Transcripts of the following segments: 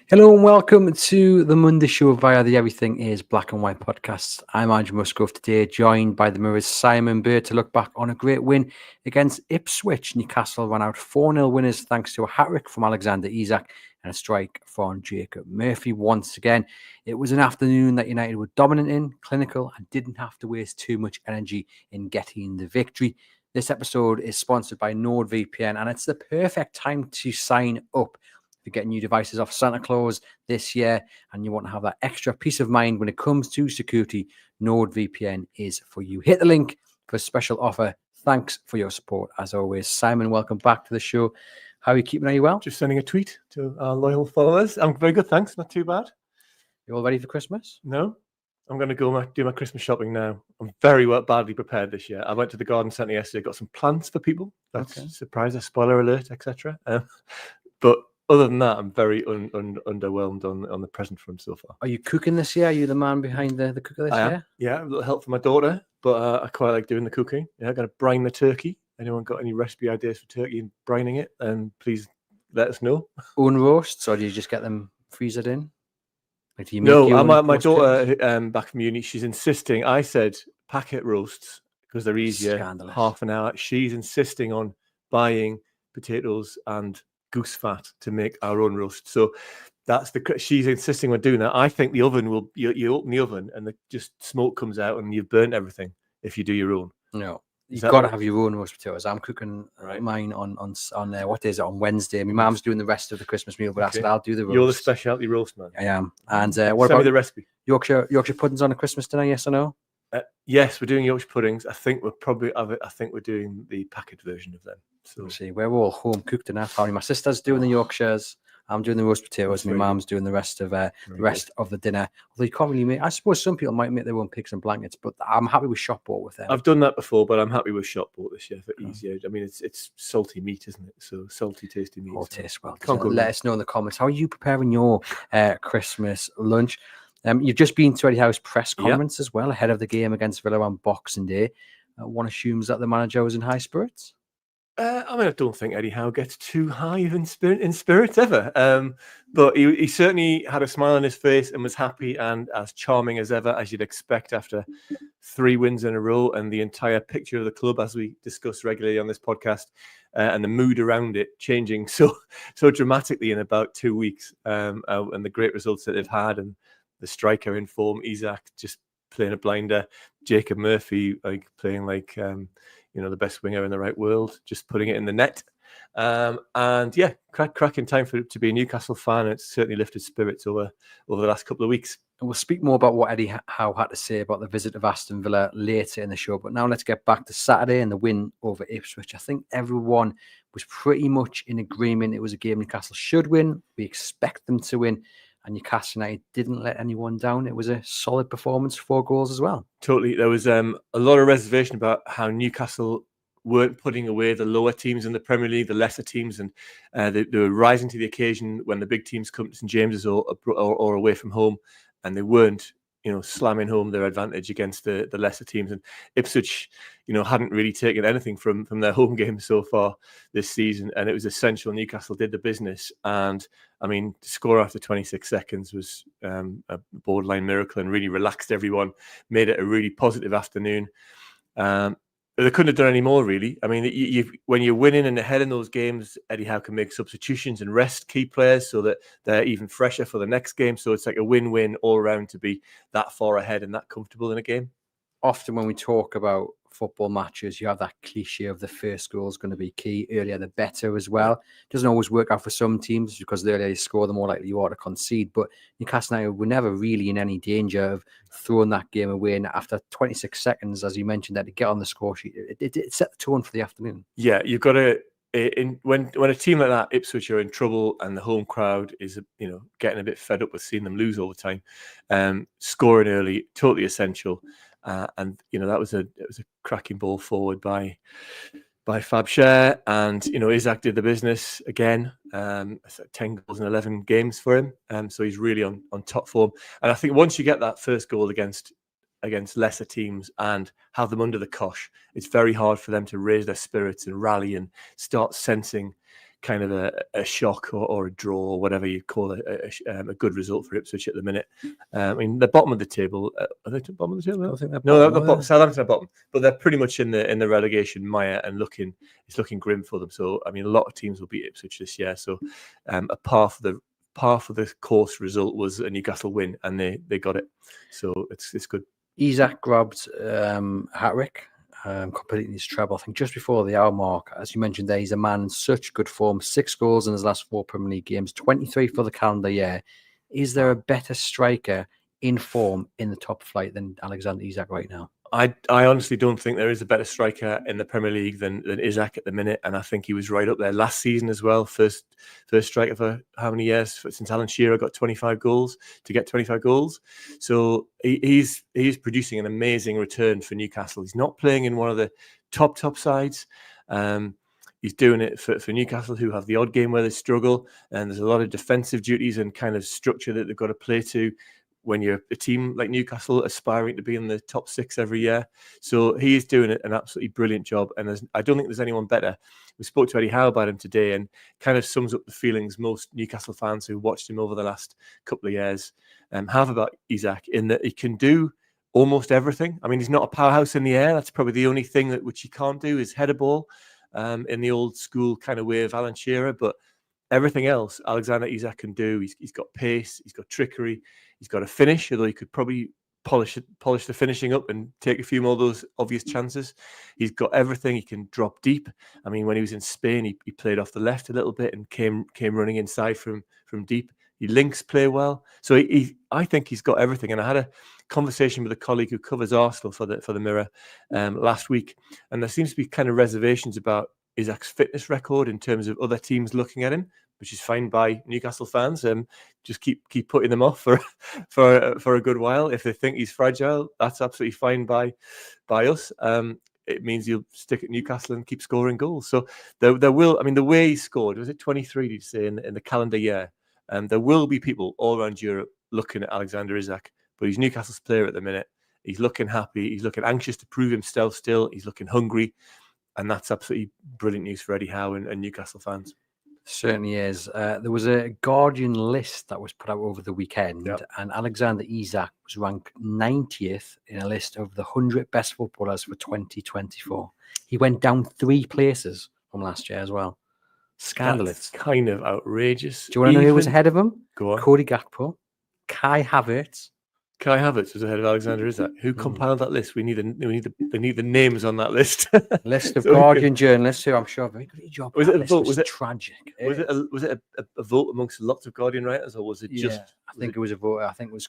Hello and welcome to the Monday show via the Everything is Black and White podcast. I'm Andrew Musgrove today, joined by the Mirror's Simon Bird to look back on a great win against Ipswich. Newcastle ran out 4-0 winners thanks to a hat-trick from Alexander Isak and a strike from Jacob Murphy. Once again, it was an afternoon that United were dominant in, clinical, and didn't have to waste too much energy in getting the victory. This episode is sponsored by NordVPN, and it's the perfect time to sign up. If you're getting new devices off Santa Claus this year and you want to have that extra peace of mind when it comes to security, NordVPN is for you. Hit the link for a special offer. Thanks for your support, as always. Simon, welcome back to the show. How are you keeping? Are you well? Just sending a tweet to our loyal followers. I'm very good, thanks. Not too bad. You all ready for Christmas? No. I'm going to go do my Christmas shopping now. I'm very badly prepared this year. I went to the garden centre yesterday, got some plants for people. That's a surprise, a spoiler alert, etc. But other than that, I'm very underwhelmed on the present front so far. Are you cooking this year? Are you the man behind the cooker this year? Yeah, a little help from my daughter, but I quite like doing the cooking. Yeah, I'm going to brine the turkey. Anyone got any recipe ideas for turkey and brining it? And please let us know. Own roasts, or do you just get them freezered in? Like, do you make my daughter back from uni, she's insisting. I said packet roasts because they're easier. Scandalous. Half an hour. She's insisting on buying potatoes and goose fat to make our own roast. So she's insisting on doing that. I think the oven will you open the oven and just smoke comes out and you've burnt everything if you do your own. No, you've got to have your own roast potatoes. I'm cooking mine on what is it, on Wednesday. My mum's doing the rest of the Christmas meal, but I said I'll do the roast. You're the specialty roast man. I am. And what about the recipe? Yorkshire puddings on a Christmas dinner? Yes or no? Yes, we're doing Yorkshire puddings. I think we're doing the packet version of them. So see, we're all home cooked in our family. My sister's doing the Yorkshires. I'm doing the roast potatoes. My mum's doing the rest of the dinner. Although you can't really make. I suppose some people might make their own pigs and blankets, but I'm happy with shop bought with them. I've done that before, but I'm happy with shop bought this year for easier. I mean, it's salty meat, isn't it? So salty, tasty meat. All tastes well. Let us know in the comments. How are you preparing your Christmas lunch? You've just been to Eddie Howe's press conference as well ahead of the game against Villa on Boxing Day. One assumes that the manager was in high spirits. I don't think Eddie Howe gets too high in spirits ever. But he certainly had a smile on his face and was happy and as charming as ever, as you'd expect after 3 wins in a row, and the entire picture of the club, as we discuss regularly on this podcast, and the mood around it changing so dramatically in about 2 weeks, and the great results that they've had, and the striker in form, Isak just playing a blinder, Jacob Murphy playing the best winger in the right world, just putting it in the net. And yeah, cracking time to be a Newcastle fan. It's certainly lifted spirits over the last couple of weeks. And we'll speak more about what Eddie Howe had to say about the visit of Aston Villa later in the show. But now let's get back to Saturday and the win over Ipswich. I think everyone was pretty much in agreement. It was a game Newcastle should win. We expect them to win. And Newcastle United didn't let anyone down. It was a solid performance, 4 goals as well. Totally. There was a lot of reservation about how Newcastle weren't putting away the lower teams in the Premier League, the lesser teams, and they were rising to the occasion when the big teams come to St James's or away from home, and they weren't, slamming home their advantage against the lesser teams. And Ipswich, hadn't really taken anything from their home games so far this season, and it was essential Newcastle did the business. And I mean, to score after 26 seconds was a borderline miracle and really relaxed everyone, made it a really positive afternoon. They couldn't have done any more, really. I mean, when you're winning and ahead in those games, Eddie Howe can make substitutions and rest key players so that they're even fresher for the next game. So it's like a win-win all around to be that far ahead and that comfortable in a game. Often when we talk about football matches, you have that cliche of the first goal is going to be key. Earlier, the better as well. It doesn't always work out for some teams because the earlier you score, the more likely you are to concede. But Newcastle United were never really in any danger of throwing that game away. And after 26 seconds, as you mentioned, that to get on the score sheet, it set the tone for the afternoon. Yeah, you've got to. When a team like that, Ipswich, are in trouble and the home crowd is, getting a bit fed up with seeing them lose all the time, scoring early, totally essential. And that was a cracking ball forward by Fab Share, and Isak did the business again. 10 goals in 11 games for him, so he's really on top form. And I think once you get that first goal against lesser teams and have them under the cosh, it's very hard for them to raise their spirits and rally and start sensing kind of a shock or a draw or whatever you call it, a good result for Ipswich at the minute. I mean, the bottom of the table. Are they at the bottom of the table? I think they're No, bottom, they're are bottom. they? Southampton are bottom, but they're pretty much in the relegation mire and it's looking grim for them. So I mean, a lot of teams will beat Ipswich this year. So a par for the course result was a Newcastle win, and they got it. So it's good. Isak grabbed hat-trick, completing his treble, I think, just before the hour mark. As you mentioned there, he's a man in such good form. 6 goals in his last 4 Premier League games, 23 for the calendar year. Is there a better striker in form in the top flight than Alexander Isak right now? I honestly don't think there is a better striker in the Premier League than Isak at the minute, and I think he was right up there last season as well. First striker for how many years since Alan Shearer got 25 goals to get 25 goals. So he's producing an amazing return for Newcastle. He's not playing in one of the top sides. He's doing it for Newcastle, who have the odd game where they struggle, and there's a lot of defensive duties and kind of structure that they've got to play to when you're a team like Newcastle aspiring to be in the top 6 every year. So he is doing an absolutely brilliant job, and I don't think there's anyone better. We spoke to Eddie Howe about him today, and kind of sums up the feelings most Newcastle fans who watched him over the last couple of years have about Isak, in that he can do almost everything. I mean, he's not a powerhouse in the air. That's probably the only thing which he can't do, is head a ball in the old school kind of way of Alan Shearer, but everything else Alexander Isak can do. He's got pace, he's got trickery, he's got a finish, although he could probably polish the finishing up and take a few more of those obvious chances. He's got everything. He can drop deep. I mean, when he was in Spain, he played off the left a little bit and came running inside from deep. He links play well. So I think he's got everything. And I had a conversation with a colleague who covers Arsenal for the Mirror last week, and there seems to be kind of reservations about Isak's fitness record in terms of other teams looking at him, which is fine by Newcastle fans. Just keep putting them off for a good while. If they think he's fragile, that's absolutely fine by us. It means you'll stick at Newcastle and keep scoring goals. So there will. I mean, the way he scored, was it 23? Did you say in the calendar year? There will be people all around Europe looking at Alexander Isak, but he's Newcastle's player at the minute. He's looking happy. He's looking anxious to prove himself still. He's looking hungry. And that's absolutely brilliant news for Eddie Howe and Newcastle fans. Certainly is. There was a Guardian list that was put out over the weekend, and Alexander Isak was ranked 90th in a list of the 100 best footballers for 2024. He went down 3 places from last year as well. Scandalous. That's kind of outrageous. Do you want to know who was ahead of him? Go on. Cody Gakpo, Kai Havertz. Kai Havertz was ahead of Alexander Isak. Who compiled that list? They need the names on that list. List of Guardian journalists who I'm sure are very good at your job. Was it a vote? Was it tragic? Was it a vote amongst lots of Guardian writers, or was it just? I think it was a vote. I think it was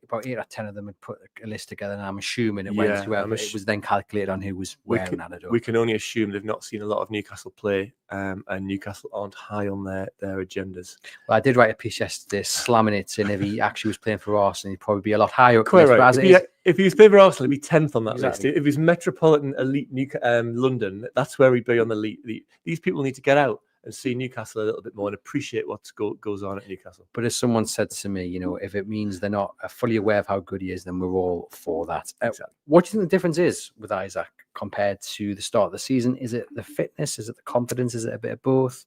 about 8 or 10 of them had put a list together, and I'm assuming it went to whoever. It was then calculated on who was wearing that. We can only assume they've not seen a lot of Newcastle play, and Newcastle aren't high on their agendas. Well, I did write a piece yesterday slamming it, and if he actually was playing for Arsenal, he'd probably be a lot higher up. Quite right. If he was playing for Arsenal, he'd be 10th on that list. If he's Metropolitan Elite London, that's where he'd be on the elite. These people need to get out and see Newcastle a little bit more and appreciate what goes on at Newcastle. But as someone said to me, if it means they're not fully aware of how good he is, then we're all for that. Exactly. What do you think the difference is with Isak compared to the start of the season? Is it the fitness? Is it the confidence? Is it a bit of both?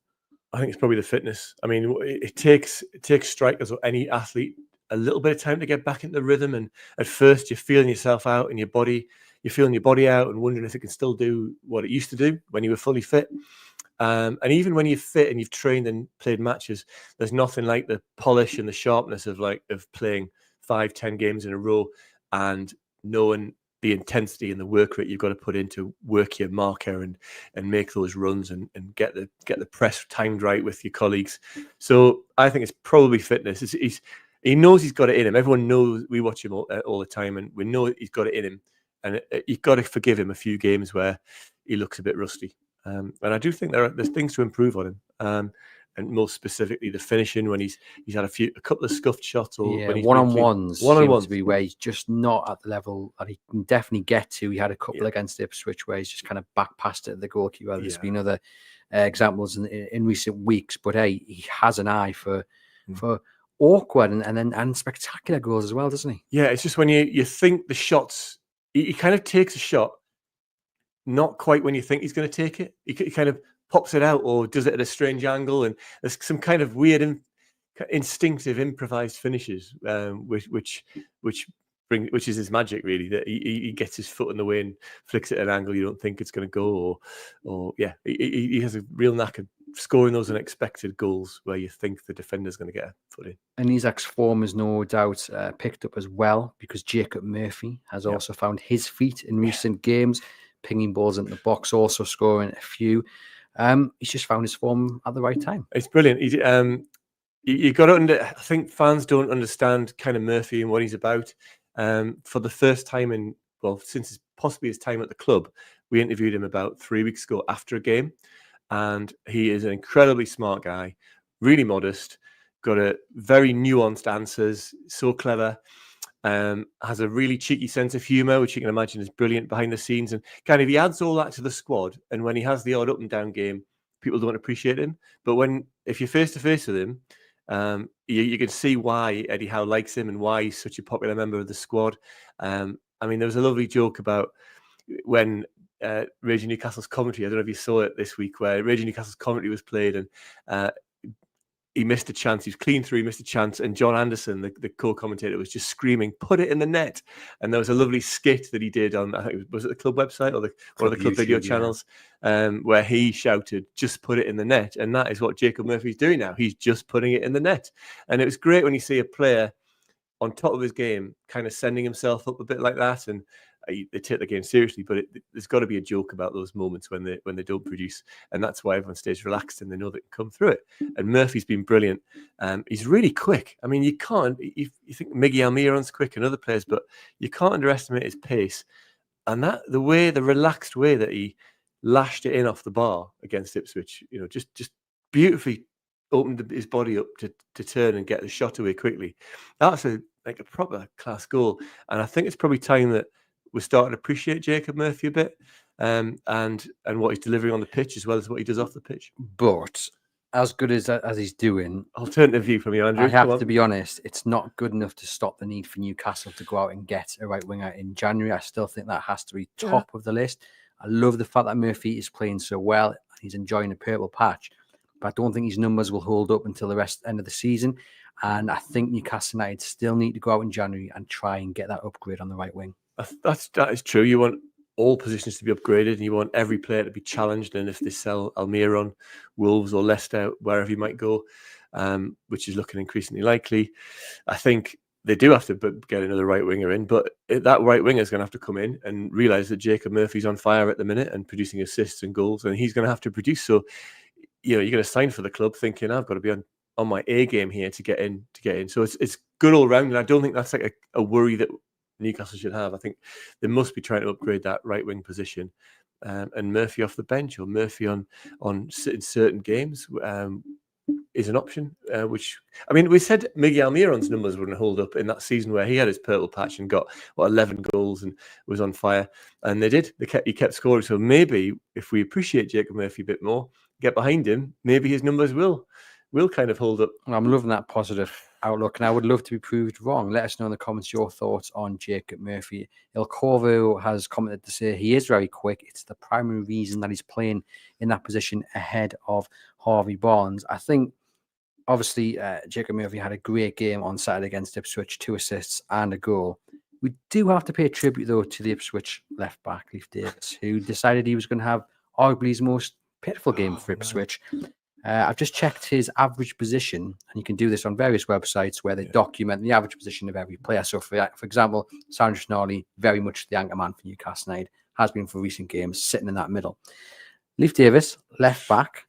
I think it's probably the fitness. I mean, it takes strikers or any athlete a little bit of time to get back into the rhythm. And at first, you're feeling yourself out in your body. You're feeling your body out and wondering if it can still do what it used to do when you were fully fit. And even when you're fit and you've trained and played matches, there's nothing like the polish and the sharpness of playing 5-10 games in a row and knowing the intensity and the work rate you've got to put in to work your marker and make those runs and get the press timed right with your colleagues. So I think it's probably fitness. He knows he's got it in him. Everyone knows. We watch him all the time, and we know he's got it in him. And you've got to forgive him a few games where he looks a bit rusty. And I do think there's things to improve on him. And most specifically, the finishing when he's had a couple of scuffed shots, or when he's one-on-ones to be where he's just not at the level that he can definitely get to. He had a couple against Ipswich where he's just kind of back past it at the goalkeeper. There's been other examples in recent weeks, but he has an eye for awkward and spectacular goals as well, doesn't he? Yeah, it's just when you think the shots, he kind of takes a shot, not quite when you think he's going to take it. He kind of pops it out or does it at a strange angle, and there's some kind of weird instinctive improvised finishes, which is his magic, really, that he gets his foot in the way and flicks it at an angle you don't think it's going to go, or he has a real knack of scoring those unexpected goals where you think the defender's going to get a foot in. And Isak's form is no doubt picked up as well, because Jacob Murphy has also found his feet in recent games, pinging balls into the box, also scoring a few. He's just found his form at the right time. It's brilliant. You got to I think fans don't understand kind of Murphy and what he's about. For the first time since possibly his time at the club, we interviewed him about 3 weeks ago after a game, and he is an incredibly smart guy, really modest, got a very nuanced answers, so clever, has a really cheeky sense of humour, which you can imagine is brilliant behind the scenes, and kind of he adds all that to the squad. And when he has the odd up and down game, people don't appreciate him, but if you're face to face with him, you can see why Eddie Howe likes him and why he's such a popular member of the squad. I mean, there was a lovely joke about when Raging Newcastle's commentary, I don't know if you saw it this week, where Raging Newcastle's commentary was played, and he missed a chance. He was clean through, he missed a chance, and John Anderson, the co-commentator, was just screaming, "Put it in the net!" And there was a lovely skit that he did on, I think, was it the club website or one of the club video channels, where he shouted, "Just put it in the net!" And that is what Jacob Murphy's doing now. He's just putting it in the net. And it was great when you see a player on top of his game, kind of sending himself up a bit like that, and they take the game seriously. But there's got to be a joke about those moments when they don't produce, and that's why everyone stays relaxed and they know they can come through it. And Murphy's been brilliant. He's really quick. I mean, you think Miggy Almiron's quick and other players, but you can't underestimate his pace. And the relaxed way that he lashed it in off the bar against Ipswich, just beautifully opened his body up to turn and get the shot away quickly. That's a proper class goal. And I think it's probably time that we're starting to appreciate Jacob Murphy a bit, and what he's delivering on the pitch as well as what he does off the pitch. But as good as he's doing, alternative view from you, Andrew. I have to be honest, it's not good enough to stop the need for Newcastle to go out and get a right winger in January. I still think that has to be top of the list. I love the fact that Murphy is playing so well and he's enjoying the purple patch, but I don't think his numbers will hold up until the end of the season. And I think Newcastle United still need to go out in January and try and get that upgrade on the right wing. That is true. You want all positions to be upgraded, and you want every player to be challenged. And if they sell Almiron, Wolves, or Leicester, wherever he might go, which is looking increasingly likely, I think they do have to get another right winger in. But that right winger is going to have to come in and realise that Jacob Murphy's on fire at the minute and producing assists and goals, and he's going to have to produce. So, you're going to sign for the club thinking, I've got to be on my A game here to get in. So it's good all round, and I don't think that's like a worry that Newcastle should have. I think they must be trying to upgrade that right wing position, and Murphy off the bench or Murphy on in certain games is an option. Which, I mean, we said Miggy Almiron's numbers wouldn't hold up in that season where he had his purple patch and got 11 goals and was on fire, and they did. He kept scoring. So maybe if we appreciate Jacob Murphy a bit more, get behind him, maybe his numbers will kind of hold up. I'm loving that positive outlook, and I would love to be proved wrong. Let us know in the comments your thoughts on Jacob Murphy. Il Corvo has commented to say he is very quick. It's the primary reason that he's playing in that position ahead of Harvey Barnes. I think, obviously, Jacob Murphy had a great game on Saturday against Ipswich, 2 assists and a goal. We do have to pay tribute, though, to the Ipswich left-back, Leif Davis, who decided he was going to have arguably his most pitiful game for Ipswich. I've just checked his average position, and you can do this on various websites where they document the average position of every player. So, for example, Sandro Tonali, very much the anchor man for Newcastle United, has been for recent games, sitting in that middle. Leif Davis, left back,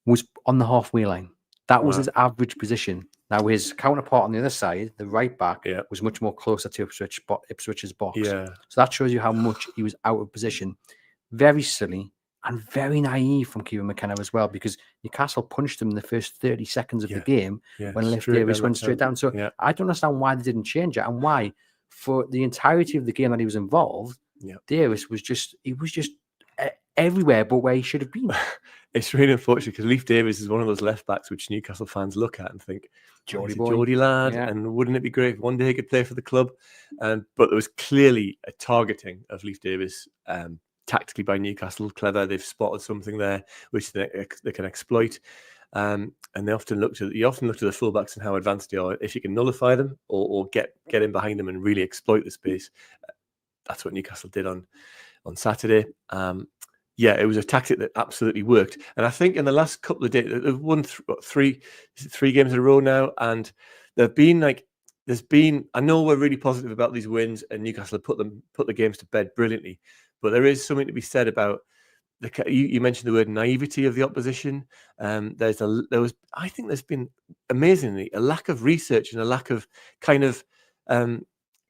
was on the halfway line. That was his average position. Now, his counterpart on the other side, the right back, was much more closer to Ipswich's box. So that shows you how much he was out of position. Very silly. And very naive from Kieran McKenna as well, because Newcastle punched him in the first 30 seconds of the game when Leif Davis went straight down. So I don't understand why they didn't change it, and why for the entirety of the game that he was involved, Davis was just everywhere but where he should have been. It's really unfortunate because Leif Davis is one of those left backs which Newcastle fans look at and think, Geordie lad, and wouldn't it be great if one day he could play for the club? But there was clearly a targeting of Leif Davis tactically by Newcastle. Clever, they've spotted something there which they can exploit. And you often look to the fullbacks and how advanced they are. If you can nullify them or get in behind them and really exploit the space, that's what Newcastle did on Saturday. It was a tactic that absolutely worked. And I think in the last couple of days, they've won three games in a row now, and I know we're really positive about these wins, and Newcastle have put the games to bed brilliantly. But there is something to be said about you mentioned the word naivety of the opposition. I think there's been amazingly a lack of research and a lack of kind of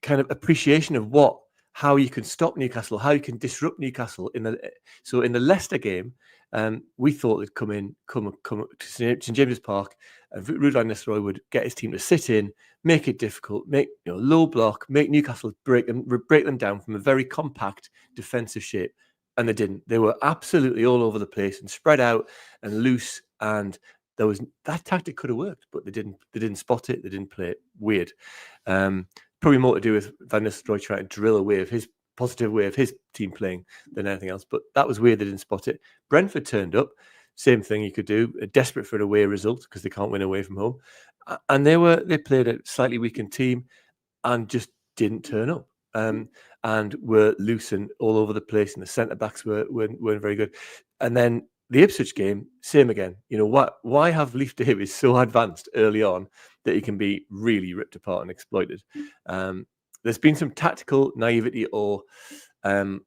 appreciation of how you can stop Newcastle, how you can disrupt Newcastle. In the Leicester game, we thought they'd come to St James's Park, and Ruud van Nistelrooy would get his team to sit in, make it difficult, make low block, make Newcastle break them down from a very compact defensive shape. And they didn't. They were absolutely all over the place and spread out and loose. And that tactic could have worked, but they didn't. They didn't spot it. They didn't play it. Weird. Probably more to do with Van Nistelrooy trying to drill a positive way of his team playing than anything else. But that was weird. They didn't spot it. Brentford turned up. Same thing you could do. Desperate for an away result because they can't win away from home. And they played a slightly weakened team and just didn't turn up. And were loose and all over the place, and the centre backs weren't very good. And then the Ipswich game, same again. Why have Leif Davis so advanced early on that he can be really ripped apart and exploited? There's been some tactical naivety or a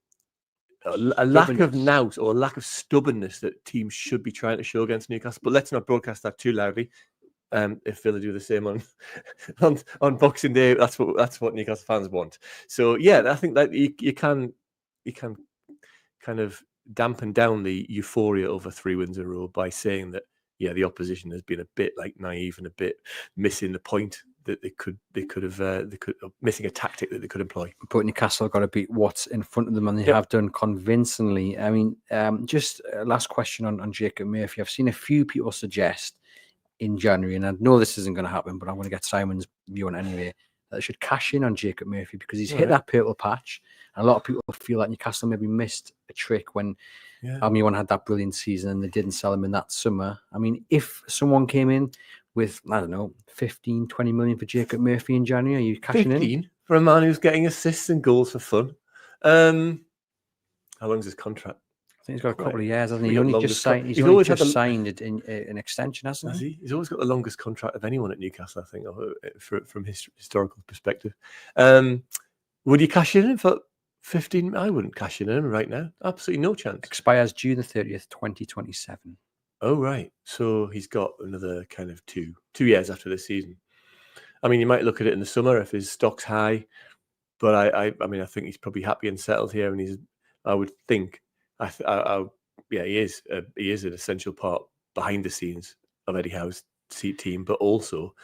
lack of nous or a lack of stubbornness that teams should be trying to show against Newcastle. But let's not broadcast that too loudly. If Villa do the same on Boxing Day, that's what Newcastle fans want. So I think that you can kind of dampen down the euphoria over 3 wins in a row by saying that the opposition has been a bit naive and a bit missing the point that they could have missing a tactic that they could employ. But Newcastle got to beat what's in front of them, and they have done convincingly. I mean, just last question on Jacob Murphy. I've seen a few people suggest in January, and I know this isn't going to happen, but I'm going to get Simon's view on it anyway, that they should cash in on Jacob Murphy because he's hit that purple patch, and a lot of people feel like Newcastle maybe missed a trick when Almiron had that brilliant season and they didn't sell him in that summer. I mean, if someone came in with, I don't know, 15, 20 million for Jacob Murphy in January, are you cashing 15 in? For a man who's getting assists and goals for fun. How long's his contract? I think he's got a couple of years, hasn't he? He's only just signed an extension, hasn't he? He's always got the longest contract of anyone at Newcastle, I think, from his historical perspective. Would you cash in for 15? I wouldn't cash in on him right now. Absolutely no chance. Expires June the 30th, 2027. Oh, right. So he's got another kind of two years after this season. I mean, you might look at it in the summer if his stock's high, but I think he's probably happy and settled here, and I would think. He is an essential part behind the scenes of Eddie Howe's team, but also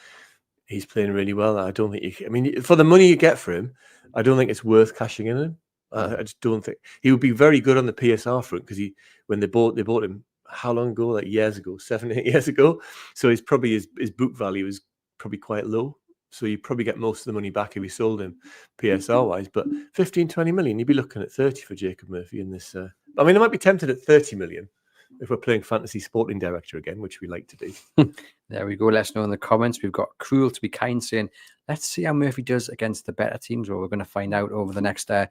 he's playing really well. I don't think for the money you get for him, I don't think it's worth cashing in on him. I just don't think he would be very good on the PSR front because when they bought him how long ago? Like years ago, 7-8 years ago. So his book value is probably quite low. So you probably get most of the money back if you sold him PSR wise. But 15, 20 million, you'd be looking at 30 for Jacob Murphy in this. I might be tempted at 30 million if we're playing fantasy sporting director again, which we like to do. There we go. Let us know in the comments. We've got Cruel to be Kind saying, let's see how Murphy does against the better teams. Well, we're going to find out over the next 3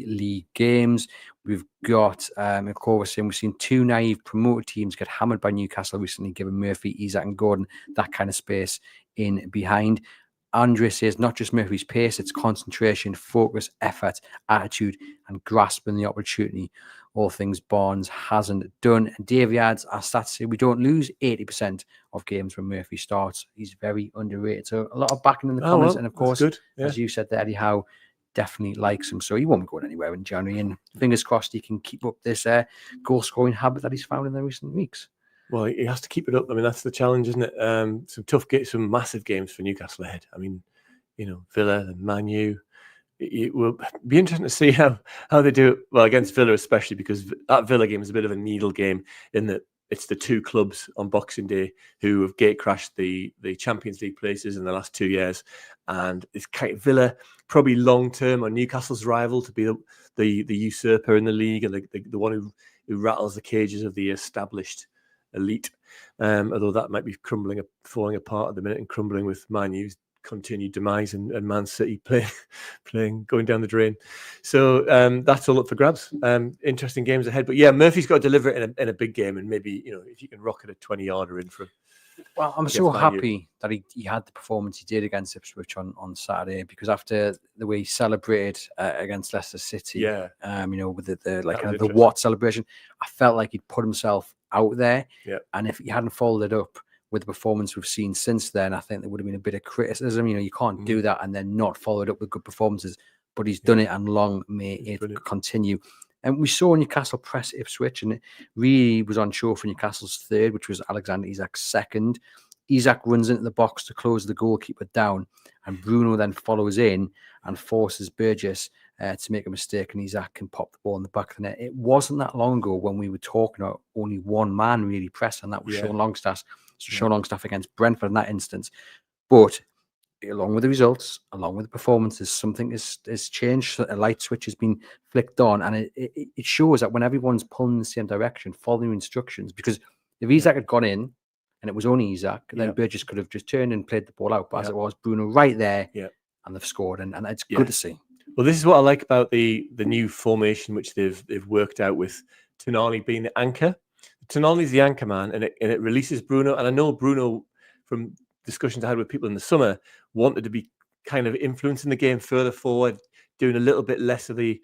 league games. We've got Corva saying we've seen 2 naive promoted teams get hammered by Newcastle recently, giving Murphy, Isak and Gordon that kind of space in behind. Andre says not just Murphy's pace, it's concentration, focus, effort, attitude, and grasping the opportunity. All things Barnes hasn't done. And Davey adds, our stats say we don't lose 80% of games when Murphy starts. He's very underrated. So a lot of backing in the comments. And of course, as you said, Eddie Howe definitely likes him. So he won't be going anywhere in January. And fingers crossed he can keep up this goal-scoring habit that he's found in the recent weeks. Well, he has to keep it up. I mean, that's the challenge, isn't it? Some massive games for Newcastle ahead. I mean, Villa and Man U. It will be interesting to see how they do it. Well, against Villa especially, because that Villa game is a bit of a needle game in that it's the 2 clubs on Boxing Day who have gate crashed the Champions League places in the last 2 years, and it's kind of Villa probably long term on Newcastle's rival to be the usurper in the league and the one who rattles the cages of the established elite. Although that might be falling apart at the minute and crumbling with Man U's continued demise and Man City going down the drain. So that's all up for grabs. Interesting games ahead. But yeah, Murphy's got to deliver it in a big game, and maybe, if you can rocket a 20-yarder in for. Well, I'm so happy that he had the performance he did against Ipswich on Saturday, because after the way he celebrated against Leicester City, with the Watt celebration, I felt like he'd put himself out there. Yeah. And if he hadn't followed it up with the performance we've seen since then, I think there would have been a bit of criticism. You can't do that and then not follow it up with good performances. But he's done it, and long may it continue. And we saw Newcastle press Ipswich, and it really was on show for Newcastle's third, which was Alexander Isak's second. Isak runs into the box to close the goalkeeper down, and Bruno then follows in and forces Burgess to make a mistake, and Isak can pop the ball in the back of the net. It wasn't that long ago when we were talking about only one man really pressing, and that was Sean Longstaff. Sean Longstaff against Brentford in that instance. But along with the results, along with the performances, something has changed. A light switch has been flicked on, and it shows that when everyone's pulling in the same direction, following instructions, because if Isak had gone in and it was only Isak, then Burgess could have just turned and played the ball out. But as it was, Bruno right there, and they've scored, and it's good to see. Well, this is what I like about the new formation, which they've worked out with Tonali being the anchor. Tonali's the anchor man, and it releases Bruno. And I know Bruno, from discussions I had with people in the summer, wanted to be kind of influencing the game further forward, doing a little bit less of the,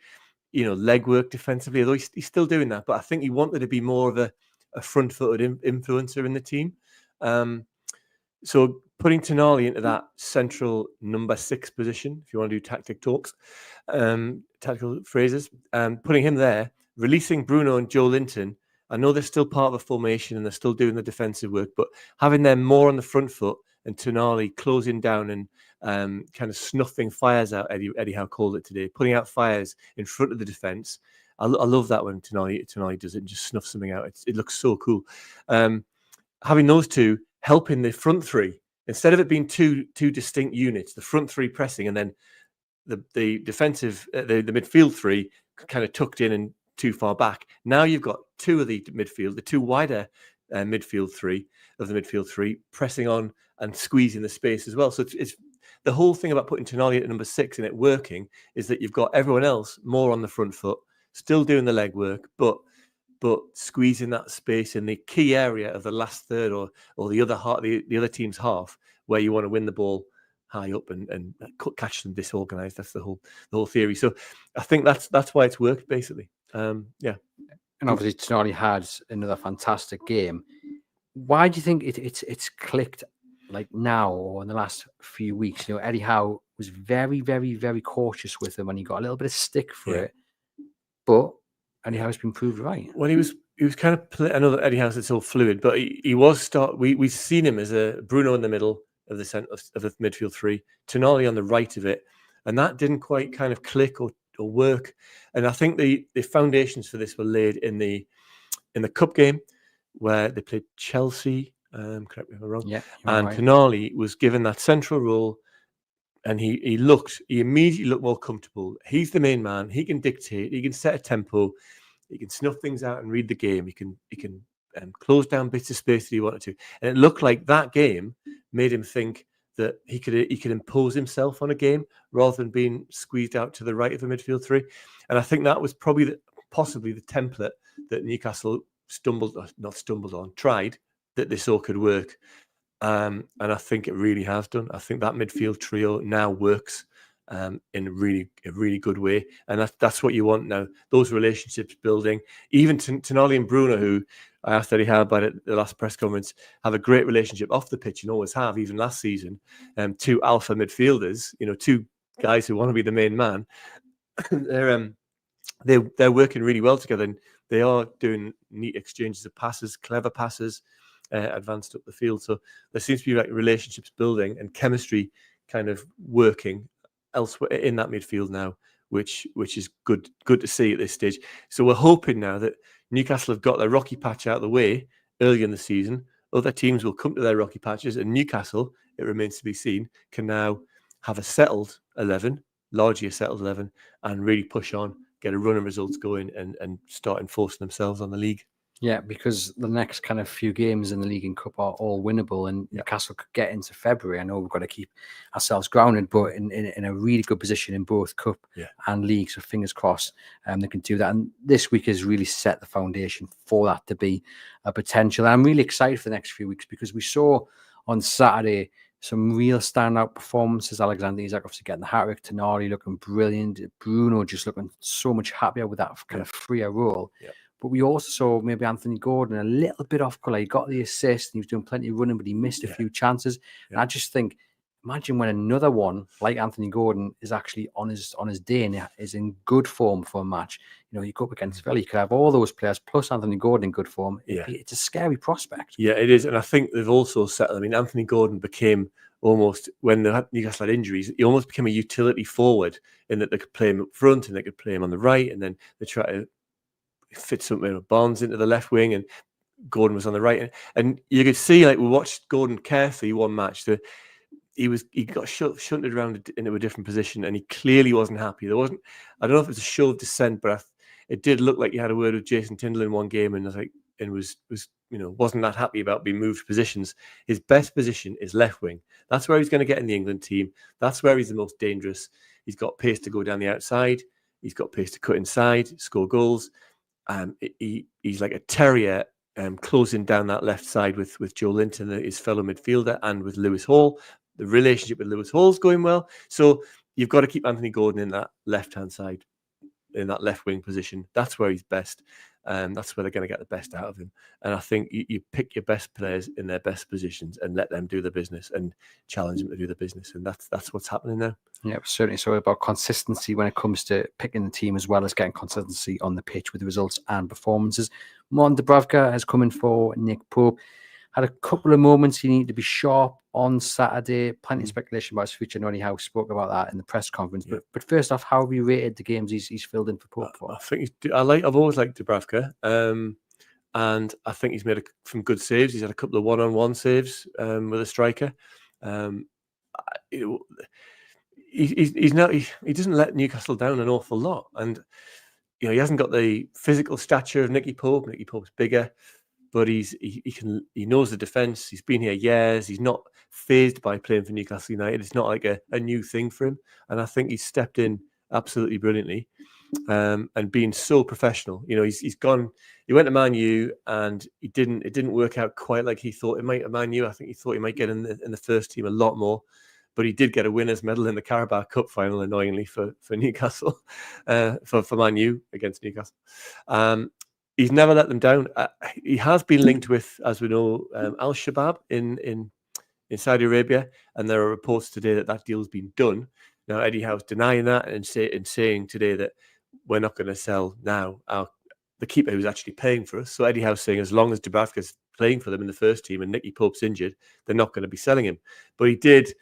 legwork defensively, although he's still doing that. But I think he wanted to be more of a front-footed influencer in the team. So putting Tonali into that central number 6 position, if you want to do tactical phrases, putting him there, releasing Bruno and Joe Linton. I know they're still part of a formation and they're still doing the defensive work, but having them more on the front foot and Tonali closing down and kind of snuffing fires out, Eddie Howe called it today, putting out fires in front of the defence. I love that when Tonali does it and just snuffs something out. It looks so cool. Having those two helping the front three, instead of it being two distinct units, the front three pressing and then the defensive, the midfield three kind of tucked in and too far back. Now you've got two of the midfield, the two wider midfield three pressing on and squeezing the space as well. So it's the whole thing about putting Tonali at number 6 and it working is that you've got everyone else more on the front foot, still doing the legwork, but squeezing that space in the key area of the last third or the other team's half, where you want to win the ball high up and catch them disorganized. That's the whole theory. So I think that's why it's worked basically. And obviously Tonali had another fantastic game. Why do you think it's clicked like now or in the last few weeks? Eddie Howe was very, very, very cautious with him and he got a little bit of stick for it, but Eddie Howe's been proved right. Well, he was kind of. I know that Eddie Howe is all fluid, but he was we've seen him as a Bruno in the middle of the center of the midfield three, Tonali on the right of it, and that didn't quite kind of click or work. And I think the foundations for this were laid in the cup game where they played Chelsea. Correct me if I'm wrong. Yeah, and right. Tonali was given that central role. And he immediately looked more comfortable. He's the main man. He can dictate. He can set a tempo. He can snuff things out and read the game. He can close down bits of space that he wanted to. And it looked like that game made him think that he could impose himself on a game rather than being squeezed out to the right of the midfield three. And I think that was possibly the template that Newcastle tried that they saw could work. And I think it really has done. I think that midfield trio now works in a really good way, and that's what you want now. Those relationships building. Even Tonali and Bruno, who I asked Eddie Howe about at the last press conference, have a great relationship off the pitch and always have, even last season. Two alpha midfielders, two guys who want to be the main man. They're working really well together, and they are doing neat exchanges of passes, clever passes. Advanced up the field, so there seems to be like relationships building and chemistry kind of working elsewhere in that midfield now, which is good to see at this stage. So we're hoping now that Newcastle have got their rocky patch out of the way early in the season. Other teams will come to their rocky patches, and Newcastle, it remains to be seen, can now have largely a settled 11, and really push on get a run of results going and start enforcing themselves on the league. Yeah, because the next kind of few games in the League and Cup are all winnable, and Newcastle could get into February. I know we've got to keep ourselves grounded, but in a really good position in both Cup and League. So fingers crossed they can do that. And this week has really set the foundation for that to be a potential. And I'm really excited for the next few weeks because we saw on Saturday some real standout performances. Alexander Isak obviously getting the hat-trick, Tonali looking brilliant, Bruno just looking so much happier with that kind of freer role. Yeah. But we also saw maybe Anthony Gordon a little bit off colour. He got the assist and he was doing plenty of running, but he missed a few chances. And I just think, imagine when another one like Anthony Gordon is actually on his day and is in good form for a match. You know, you go up against Villa, you could have all those players plus Anthony Gordon in good form. It's a scary prospect. Yeah, it is. And I think they've also settled. I mean, Anthony Gordon became almost, when Newcastle had injuries, he almost became a utility forward in that they could play him up front and they could play him on the right, and then they try to fit something of Barnes into the left wing, and Gordon was on the right. And you could see, like, we watched Gordon carefully one match that he got shunted around into a different position, and he clearly wasn't happy. I don't know if it's a show of dissent, but it did look like he had a word with Jason Tindall in one game, and was wasn't that happy about being moved positions. His best position is left wing. That's where he's going to get in the England team. That's where he's the most dangerous. He's got pace to go down the outside. He's got pace to cut inside, score goals. He's like a terrier, closing down that left side with Joe Linton, his fellow midfielder, and with Lewis Hall. The relationship with Lewis Hall's going well. So you've got to keep Anthony Gordon in that left-hand side, in that left wing position. That's where he's best. That's where they're going to get the best out of him. And I think you pick your best players in their best positions and let them do the business and challenge them to do the business. And that's what's happening now. Yeah, certainly. So about consistency when it comes to picking the team, as well as getting consistency on the pitch with the results and performances. Martin Dubravka has come in for Nick Pope. Had a couple of moments he needed to be sharp on Saturday. Plenty of speculation about his future. Nonny House spoke about that in the press conference. Yeah. But first off, how have you rated the games he's filled in for Pope for? I think I've always liked Dubravka, and I think he's made some good saves. He's had a couple of one-on-one saves with a striker. He doesn't let Newcastle down an awful lot, and he hasn't got the physical stature of Nicky Pope. Nicky Pope's bigger, but he knows the defence. He's been here years. He's not fazed by playing for Newcastle United. It's not like a new thing for him, and I think he's stepped in absolutely brilliantly, and being so professional. He's gone. He went to Man U, and it didn't work out quite like he thought it might at Man U. I think he thought he might get in the first team a lot more. But he did get a winner's medal in the Carabao Cup final, annoyingly, for Newcastle, for Man U against Newcastle. He's never let them down. He has been linked with, as we know, Al-Shabaab in Saudi Arabia, and there are reports today that deal's been done. Now, Eddie Howe's denying that and saying today that we're not going to sell now the keeper who's actually paying for us. So Eddie Howe's saying as long as Dubravka's playing for them in the first team and Nicky Pope's injured, they're not going to be selling him. But he did...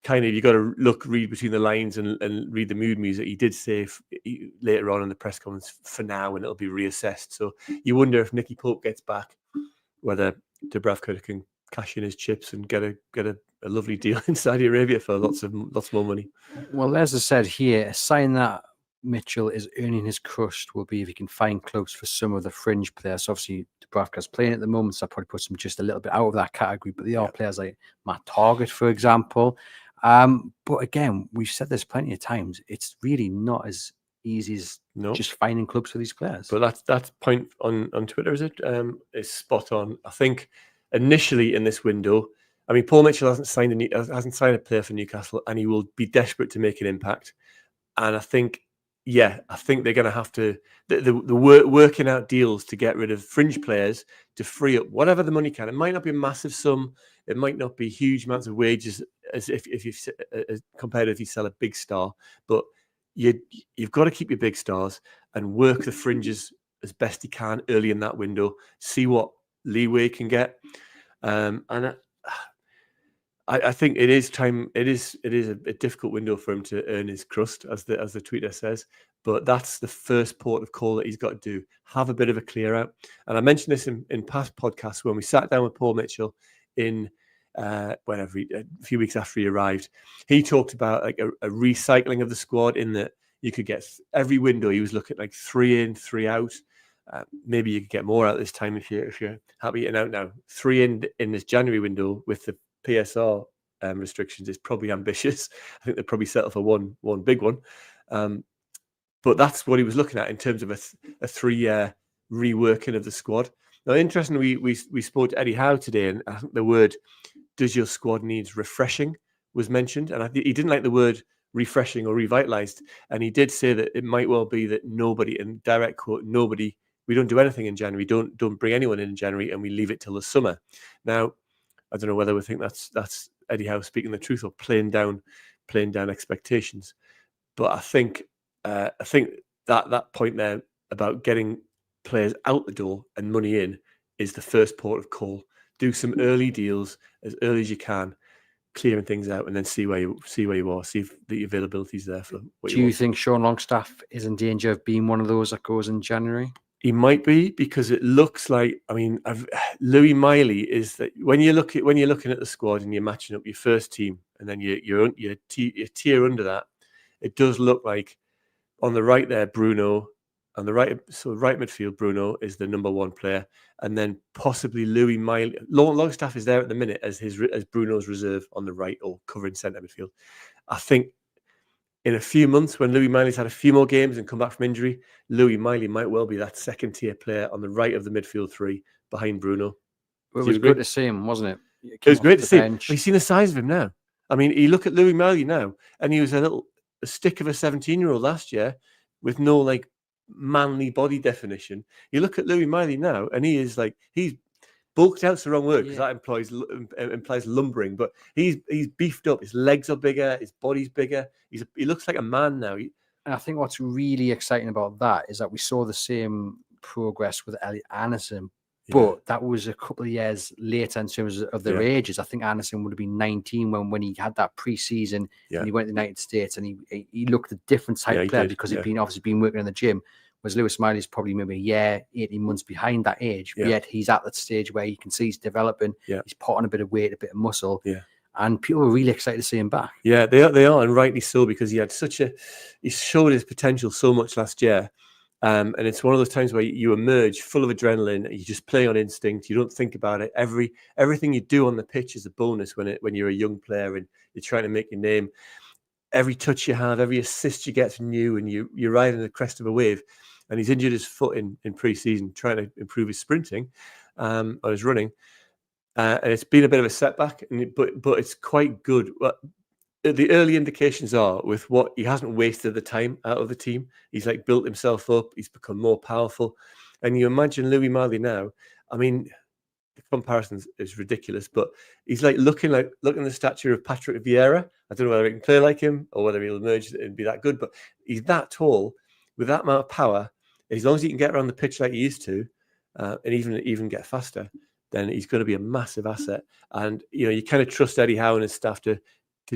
you got to read between the lines and read the mood music. He did say later on in the press conference, for now, and it'll be reassessed. So you wonder if Nicky Pope gets back, whether Dubravka can cash in his chips and get a lovely deal in Saudi Arabia for lots more money. Well, as I said here, a sign that Mitchell is earning his crust will be if he can find clubs for some of the fringe players. So obviously, Dubravka's playing at the moment, so that probably puts him just a little bit out of that category. But there are players like Matt Targett, for example. But again, we've said this plenty of times. It's really not as easy as just finding clubs for these players. But that point on Twitter, is spot on. I think initially in this window, I mean, Paul Mitchell hasn't signed a player for Newcastle, and he will be desperate to make an impact. And I think they're going to have to working out deals to get rid of fringe players to free up whatever the money can. It might not be a massive sum. It might not be huge amounts of wages as if you compared if you sell a big star, but you've got to keep your big stars and work the fringes as best you can early in that window. See what leeway you can get, and I think it is time. It is a difficult window for him to earn his crust, as the tweeter says. But that's the first port of call that he's got to do. Have a bit of a clear out. And I mentioned this in past podcasts when we sat down with Paul Mitchell in a few weeks after he arrived. He talked about like a recycling of the squad, in that You could get every window. He was looking like 3 in, 3 out. Maybe you could get more out this time if you're happy getting out now. 3 in this January window with the PSR restrictions is probably ambitious. I think they'd probably settle for one big one. But that's what he was looking at in terms of a 3-year reworking of the squad. Now, interestingly, we spoke to Eddie Howe today, and I think the word "does your squad needs refreshing" was mentioned, and he didn't like the word refreshing or revitalized, and he did say that it might well be that nobody, in direct quote, nobody, we don't do anything in January, don't bring anyone in January, and we leave it till the summer. Now, I don't know whether we think that's Eddie Howe speaking the truth or playing down expectations, but I think that point there about getting players out the door and money in is the first port of call. Do some early deals as early as you can, clearing things out, and then see where you are, see if the availability is there for what you want. Do you think Sean Longstaff is in danger of being one of those that goes in January? He might be, because it looks like, I mean, Louis Miley is that when you're looking at the squad and you're matching up your first team, and then your tier under that, it does look like on the right there, Bruno. On the right, so right midfield, Bruno is the number 1 player, and then possibly Louis Miley. Longstaff is there at the minute as Bruno's reserve on the right, or covering centre midfield. I think in a few months, when Louis Miley's had a few more games and come back from injury, Louis Miley might well be that second tier player on the right of the midfield 3 behind Bruno. It was good to see him, wasn't it? It was great to see him. You've seen the size of him now. I mean, you look at Louis Miley now, and he was a stick of a 17-year-old last year with no like manly body definition. You look at Louis Miley now, and he's bulked out's the wrong word, because that implies lumbering, but he's beefed up. His legs are bigger, his body's bigger. He looks like a man now. And I think what's really exciting about that is that we saw the same progress with Elliot Anderson, but that was a couple of years later in terms of their ages. I think Anderson would have been 19 when he had that pre-season and he went to the United States, and he looked a different type of player because he'd obviously been working in the gym. Whereas Lewis Miley's probably maybe a year, 18 months behind that age, but yet he's at that stage where you can see he's developing. He's put on a bit of weight, a bit of muscle, and people are really excited to see him back. Yeah, they are, and rightly so, because he showed his potential so much last year. And it's one of those times where you emerge full of adrenaline. You just play on instinct. You don't think about it. Everything you do on the pitch is a bonus when you're a young player and you're trying to make your name. Every touch you have, every assist you get from you, and you're riding the crest of a wave. And he's injured his foot in pre-season, trying to improve his sprinting or his running. And it's been a bit of a setback, but it's quite good. The early indications are with what he hasn't wasted the time out of the team. He's like built himself up. He's become more powerful. And you imagine Louis Miley now. I mean, the comparison is ridiculous, but he's looking the stature of Patrick Vieira. I don't know whether he can play like him or whether he'll emerge and be that good, but he's that tall with that amount of power. As long as he can get around the pitch like he used to, and even get faster, then he's going to be a massive asset. And you kind of trust Eddie Howe and his staff to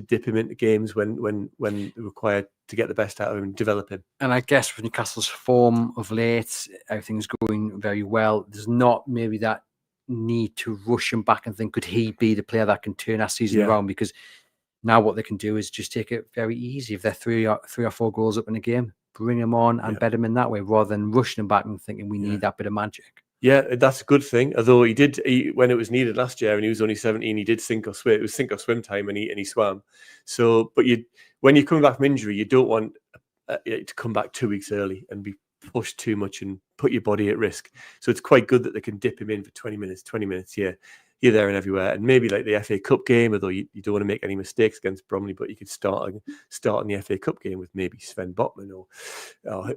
dip him into games when required to get the best out of him and develop him. And I guess with Newcastle's form of late, everything's going very well. There's not maybe that need to rush him back and think, could he be the player that can turn our season around? Because now what they can do is just take it very easy. If they're three or four goals up in a game, bring him on and bet him in that way, rather than rushing him back and thinking we need that bit of magic. Yeah, that's a good thing. Although he when it was needed last year and he was only 17, he did sink or swim. It was sink or swim time, and he swam. So, but when you're coming back from injury, you don't want to come back 2 weeks early and be pushed too much and put your body at risk. So it's quite good that they can dip him in for 20 minutes. Yeah, here, there, and everywhere. And maybe like the FA Cup game, although you don't want to make any mistakes against Bromley, but you could start in the FA Cup game with maybe Sven Botman or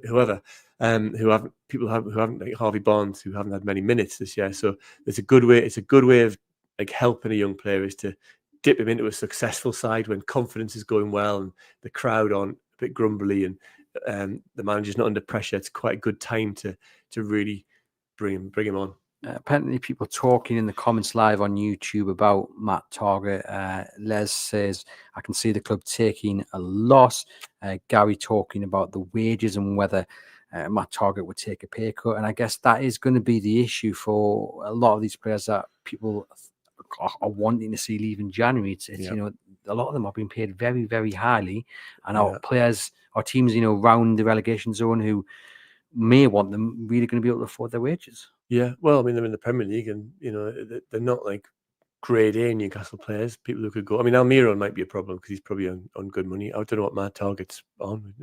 whoever, who haven't like Harvey Barnes, who haven't had many minutes this year. So it's a good way of like helping a young player is to dip him into a successful side when confidence is going well and the crowd aren't a bit grumbly and the manager's not under pressure. It's quite a good time to really bring him on. Apparently people talking in the comments live on YouTube about Matt Targett. Les says, I can see the club taking a loss. Gary talking about the wages and whether Matt Targett would take a pay cut. And I guess that is going to be the issue for a lot of these players that people are wanting to see leave in January. It's a lot of them are being paid very, very highly, and Yeah. our players, our teams, round the relegation zone who may want them, really going to be able to afford their wages. Yeah, well, I mean, they're in the Premier League, and they're not like grade A Newcastle players. People who could go. I mean, Almiron might be a problem because he's probably on good money. I don't know what my target's on.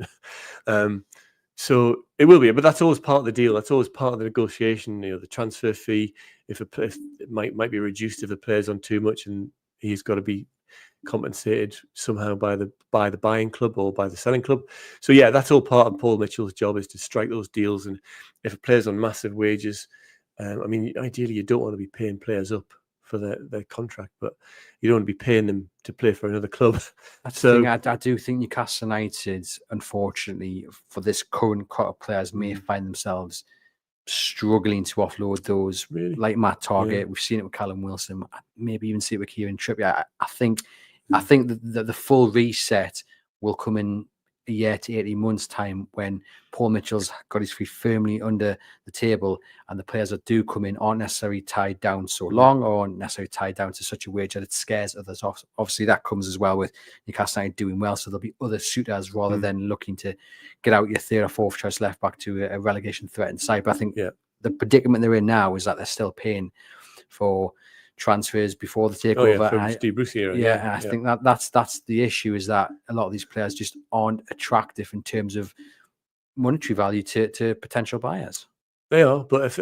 So it will be, but that's always part of the deal. That's always part of the negotiation. The transfer fee, if it might be reduced if the player's on too much, and he's got to be compensated somehow by the buying club or by the selling club. So yeah, that's all part of Paul Mitchell's job, is to strike those deals. And if a player's on massive wages, I mean, ideally you don't want to be paying players up for their contract, but you don't want to be paying them to play for another club. That's the thing. I do think Newcastle United, unfortunately, for this current cut of players, may find themselves struggling to offload those, Really? like Matt Target. Yeah. We've seen it with Callum Wilson. Maybe even see it with Kieran Trippier. I think that the full reset will come in a year to 18 months' time, when Paul Mitchell's got his feet firmly under the table, and the players that do come in aren't necessarily tied down so long, or aren't necessarily tied down to such a wage that it scares others off. Obviously, that comes as well with Newcastle United doing well, so there'll be other suitors rather than looking to get out your third or fourth choice left back to a relegation threatened side. But I think the predicament they're in now is that they're still paying for transfers before the takeover. From Steve Bruce era. And I think that's the issue, is that a lot of these players just aren't attractive in terms of monetary value to potential buyers. They are, but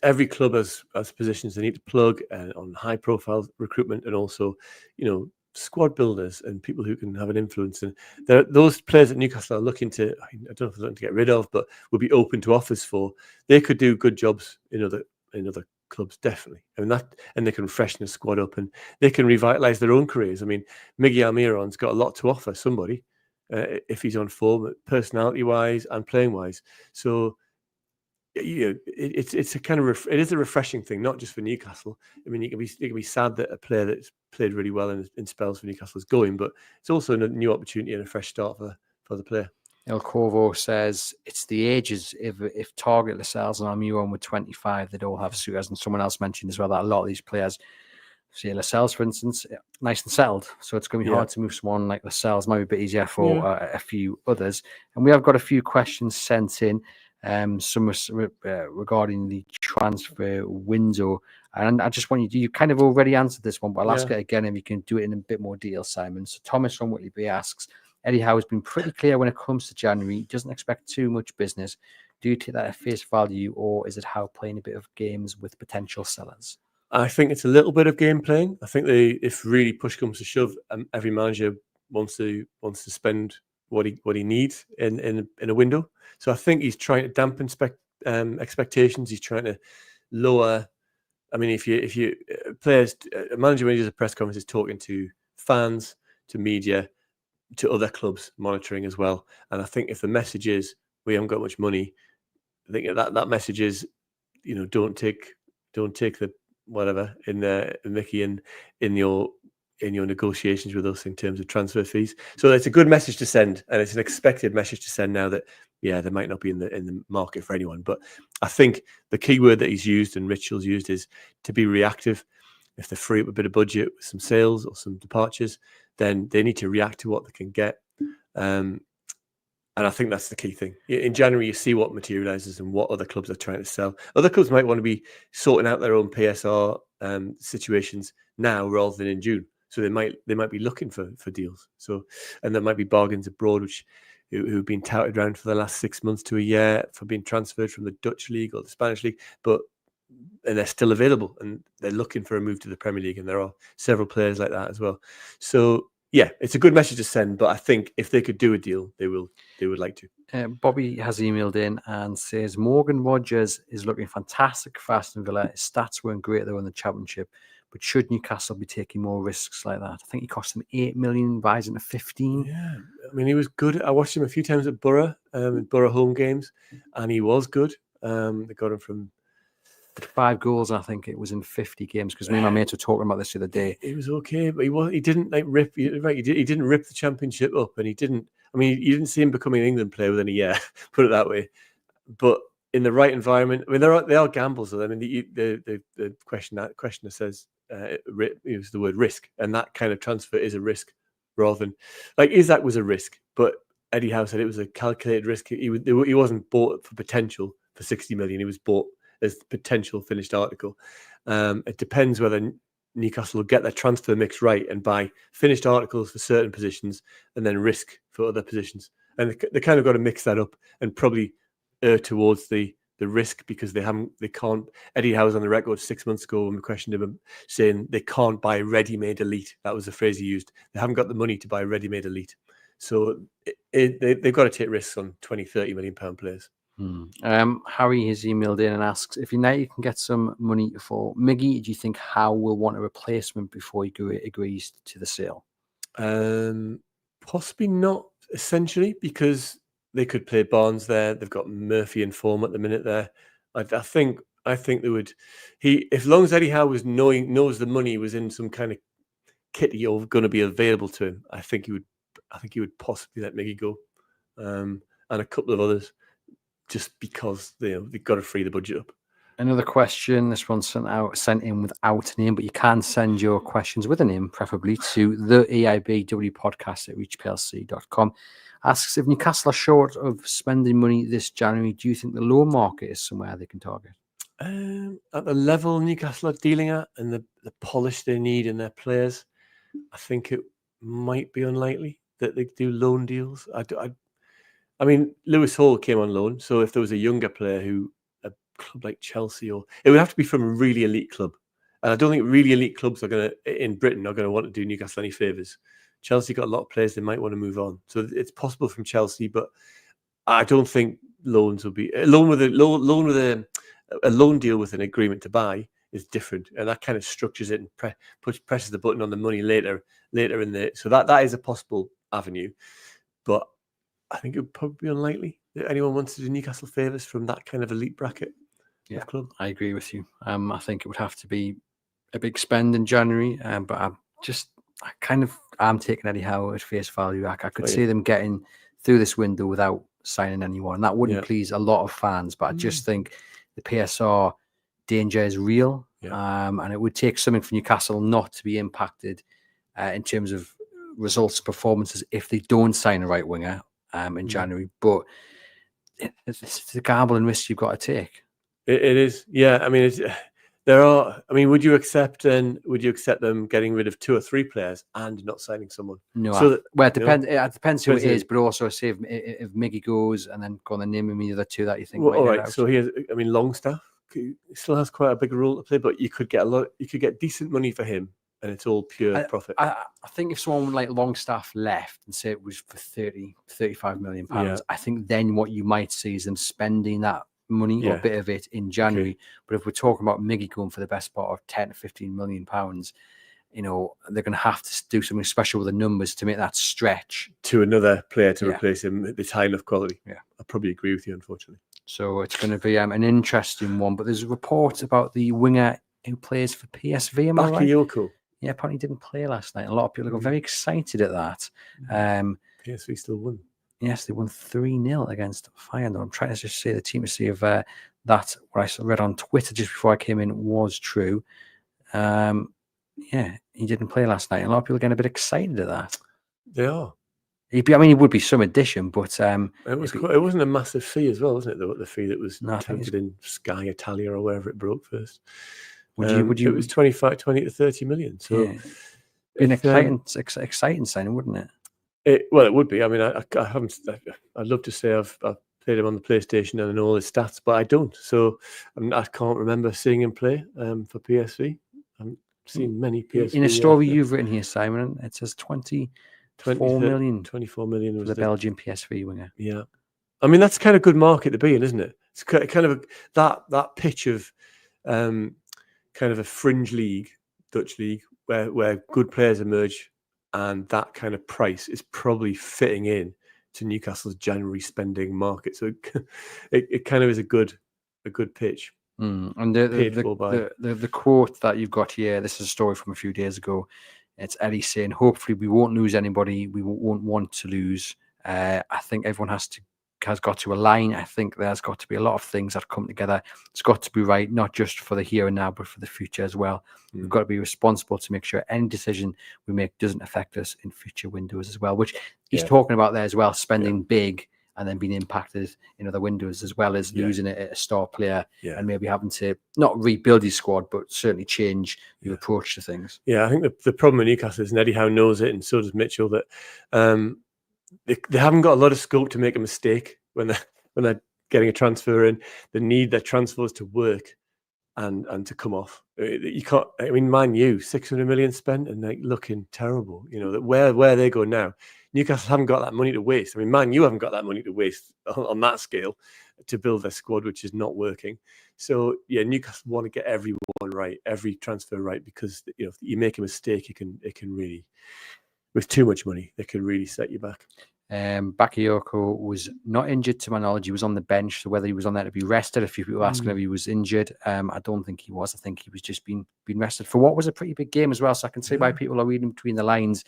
every club has positions they need to plug on high profile recruitment, and also, squad builders and people who can have an influence. And those players that Newcastle are looking to, I don't know if they're looking to get rid of, but would be open to offers for. They could do good jobs in other clubs, definitely. And they can freshen the squad up, and they can revitalize their own careers. I mean, Miggy Almiron's got a lot to offer somebody if he's on form, personality wise and playing wise. So it's a kind of it is a refreshing thing, not just for Newcastle. I mean, you can be sad that a player that's played really well in spells for Newcastle is going, but it's also a new opportunity and a fresh start for the player. El Corvo says it's the ages. If Target, Lascelles, and Almiron were 25, they'd all have suitors. And someone else mentioned as well that a lot of these players, say Lascelles, for instance, nice and settled. So it's going to be hard to move someone like Lascelles. Might be a bit easier for a few others. And we have got a few questions sent in, some regarding the transfer window. And I just want you kind of already answered this one, but I'll ask it again if you can do it in a bit more detail, Simon. So Thomas from Whitley B asks, Eddie Howe has been pretty clear when it comes to January. He doesn't expect too much business. Do you take that at face value, or is it Howe playing a bit of games with potential sellers? I think it's a little bit of game playing. I think if really push comes to shove, every manager wants to spend what he needs in a window. So I think he's trying to dampen expectations. He's trying to lower. I mean, if you players, a manager when he does a press conference is talking to fans, to media, to other clubs, monitoring as well. And I think if the message is we haven't got much money, I think that message is, don't take the whatever in Mickey in your negotiations with us in terms of transfer fees. So it's a good message to send, and it's an expected message to send now that they might not be in the market for anyone. But I think the key word that he's used and Mitchell's used is to be reactive. If they free up a bit of budget with some sales or some departures, then they need to react to what they can get. And I think that's the key thing. In January, you see what materializes and what other clubs are trying to sell. Other clubs might want to be sorting out their own PSR situations now rather than in June. So they might be looking for deals. So, and there might be bargains abroad who've been touted around for the last 6 months to a year for being transferred from the Dutch league or the Spanish league, and they're still available and they're looking for a move to the Premier League. And there are several players like that as well. So yeah, it's a good message to send, but I think if they could do a deal, they would like to. Bobby has emailed in and says Morgan Rogers is looking fantastic for Aston Villa. His stats weren't great though in the Championship, but should Newcastle be taking more risks like that? I think he cost them 8 million, rising to 15. Yeah, I mean, he was good. I watched him a few times at Borough, Borough home games, and he was good. They got him from 5 goals, I think it was in 50 games, because me and my mates were talking about this the other day. He was okay, but he didn't rip. Right, he didn't rip the Championship up, and he didn't. I mean, you didn't see him becoming an England player within a year. Put it that way. But in the right environment, I mean, they are gambles. Though. I mean, the questioner says use the word risk, and that kind of transfer is a risk rather than like Isak was a risk, but Eddie Howe said it was a calculated risk. He wasn't bought for potential for 60 million. He was bought as potential finished article. It depends whether Newcastle will get their transfer mix right and buy finished articles for certain positions and then risk for other positions. And they kind of got to mix that up and probably err towards the risk, because they can't. Eddie Howe was on the record 6 months ago when we questioned him, saying they can't buy ready-made elite. That was the phrase he used. They haven't got the money to buy ready-made elite. So they've got to take risks on 20, 30 million pound players. Harry has emailed in and asks, if United can get some money for Miggy, do you think Howe will want a replacement before he agrees to the sale? Possibly not, essentially, because they could play Barnes there. They've got Murphy in form at the minute there. I think they would. As long as Eddie Howe knows the money was in some kind of kitty or going to be available to him, I think he would possibly let Miggy go, and a couple of others, just because they've got to free the budget up. Another question. This one's sent in without a name, but you can send your questions with a name, preferably, to the EIBWpodcast@reachplc.com. Asks, if Newcastle are short of spending money this January, do you think the loan market is somewhere they can target? At the level Newcastle are dealing at and the polish they need in their players, I think it might be unlikely that they do loan deals. I mean, Lewis Hall came on loan, so if there was a younger player a club like Chelsea, or it would have to be from a really elite club. And I don't think really elite clubs in Britain are going to want to do Newcastle any favours. Chelsea got a lot of players they might want to move on, so it's possible from Chelsea, but I don't think loans will be a loan with a loan deal with an agreement to buy is different, and that kind of structures it and presses the button on the money later in the. So that is a possible avenue, but I think it would probably be unlikely that anyone wants to do Newcastle favours from that kind of elite bracket. Yeah, club. I agree with you. I think it would have to be a big spend in January, but I'm taking Eddie Howe at face value. I could see them getting through this window without signing anyone. That wouldn't please a lot of fans, but I just think the PSR danger is real, and it would take something for Newcastle not to be impacted in terms of results, performances, if they don't sign a right winger in January. But it's a gamble and risk you've got to take. It is, yeah. I mean, would you accept them getting rid of 2 or 3 players and not signing someone? No, it depends. It depends who it is, but also say if Miggy goes, and then go on and name me the other 2 that you think. Well, all right. So Longstaff still has quite a big role to play, but you could get decent money for him, and it's all pure profit. I think if someone like Longstaff left and say it was for 35 million pounds, I think then what you might see is them spending that money or a bit of it in January. Okay. But if we're talking about Miggy going for the best part of 10 to 15 million pounds, they're going to have to do something special with the numbers to make that stretch to another player to replace him at this high enough quality. Yeah, I probably agree with you, unfortunately. So it's going to be an interesting one. But there's a report about the winger who plays for PSV. Am I right? Bakayoko. Yeah, apparently didn't play last night. A lot of people got very excited at that. PSV still won. Yes, they won 3-0 against Feyenoord. I'm trying to just see the team to see if that what I read on Twitter just before I came in was true. Yeah, he didn't play last night. A lot of people are getting a bit excited at that. They are. It would be some addition, but it wasn't a massive fee as well, wasn't it? The fee that was touted in Sky Italia or wherever it broke first. Would you? It was 20 to 30 million. So, an exciting signing, wouldn't it? It would be. I mean, I haven't. I'd love to say I've played him on the PlayStation and I know all his stats, but I don't. So I can't remember seeing him play for PSV. I haven't seen many PSV. In a story you've written here, Simon, it says 24 million. 24 million was the Belgian PSV winger. Yeah, I mean that's kind of good market to be in, isn't it? It's kind of that pitch of kind of a fringe league, Dutch league, where good players emerge. And that kind of price is probably fitting in to Newcastle's January spending market. So it kind of is a good pitch. And the quote that you've got here, this is a story from a few days ago. It's Eddie saying, hopefully we won't lose anybody we won't want to lose. I think everyone has to has got to align. I think there's got to be a lot of things that come together. It's got to be right, not just for the here and now, but for the future as well. We've got to be responsible to make sure any decision we make doesn't affect us in future windows as well, which he's talking about there as well, spending big and then being impacted in other windows, as well as losing a star player and maybe having to not rebuild his squad, but certainly change your approach to things. Yeah, I think the problem with Newcastle is, and Eddie Howe knows it, and so does Mitchell, that they haven't got a lot of scope to make a mistake when they're getting a transfer in. They need their transfers to work and to come off. You can't. I mean, Man U, 600 million spent and like looking terrible. You know that where they go now. Newcastle haven't got that money to waste. I mean, Man U haven't got that money to waste on that scale to build their squad, which is not working. So yeah, Newcastle want to get everyone right, every transfer right, because if you make a mistake, it can really, with too much money, it can really set you back. Bakayoko was not injured to my knowledge. He was on the bench, so whether he was on there to be rested, a few people asking if he was injured. I don't think he was. I think he was just being rested for what was a pretty big game as well. So I can see why people are reading between the lines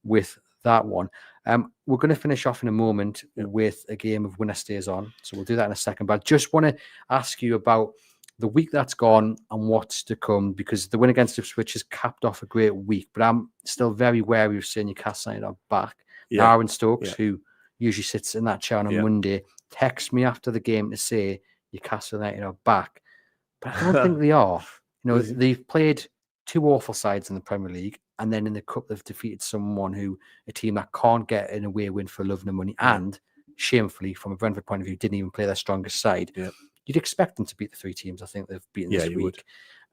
with that one. We're going to finish off in a moment with a game of winner stays on. So we'll do that in a second. But I just want to ask you about the week that's gone and what's to come, because the win against Ipswich has capped off a great week. But I'm still very wary of seeing Newcastle United are back. Aaron Stokes, who usually sits in that chair on a Monday, texts me after the game to say Newcastle United are back. But I don't think they are. They've played two awful sides in the Premier League, and then in the Cup they've defeated a team that can't get an away win for love nor money, and shamefully, from a Brentford point of view, didn't even play their strongest side. You'd expect them to beat the three teams I think they've beaten this week.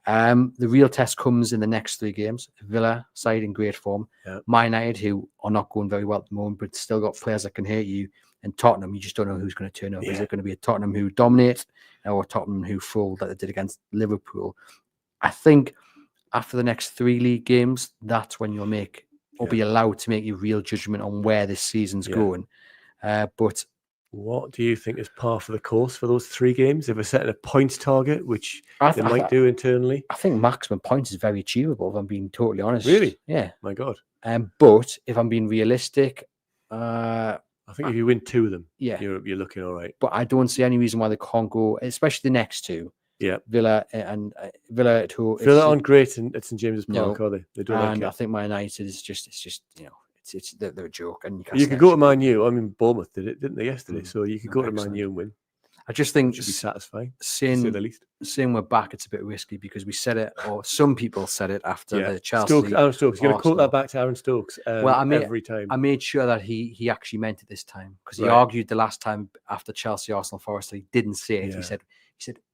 The real test comes in the next three games. Villa side in great form. Man United, who are not going very well at the moment, but still got players that can hurt you. And Tottenham, you just don't know who's going to turn up. Is it going to be a Tottenham who dominate, or a Tottenham who fold like they did against Liverpool? I think after the next three league games, that's when you'll make or be allowed to make your real judgment on where this season's going. But what do you think is par for the course for those three games? If we're setting a points target, which they might do internally, I think maximum points is very achievable, if I'm being totally honest. Really? Yeah. My God. But if I'm being realistic, I think if you win two of them, you're looking all right. But I don't see any reason why they can't go, especially the next two. Yeah, Villa and Villa at home. Villa aren't great at St James's Park, are they? They don't. And I think Man United is just they're a joke. And you could go to Man U. I mean, Bournemouth did it, didn't they, yesterday? So you could go to Man U and win. I just think it should be satisfying. Saying we're back, it's a bit risky because we said it, or some people said it after the Chelsea. Aaron Stokes. You're going to quote that back to Aaron Stokes. Every time. I made sure that he actually meant it this time, because he argued the last time after Chelsea, Arsenal, Forest, he didn't say it.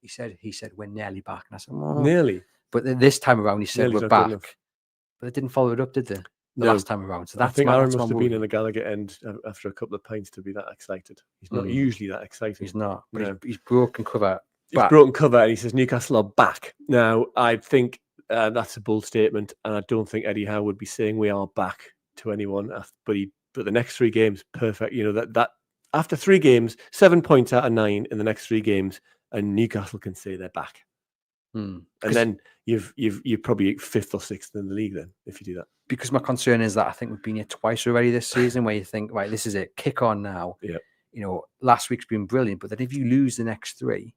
He said we're nearly back, and I said nearly. But this time around, he said we're back. But they didn't follow it up, did they? Last time around. So that's I think Aaron must have been in the Gallagher end after a couple of pints to be that excited. He's not usually that excited. He's not. But he's broken cover. He's broken cover, and he says Newcastle are back. Now, I think that's a bold statement, and I don't think Eddie Howe would be saying we are back to anyone. But the next three games, perfect. That after three games, 7 points out of 9 in the next three games, and Newcastle can say they're back. And then you're probably 5th or 6th in the league then if you do that. Because my concern is that I think we've been here twice already this season, where you think, right, this is it, kick on now. Yeah. Last week's been brilliant, but then if you lose the next three,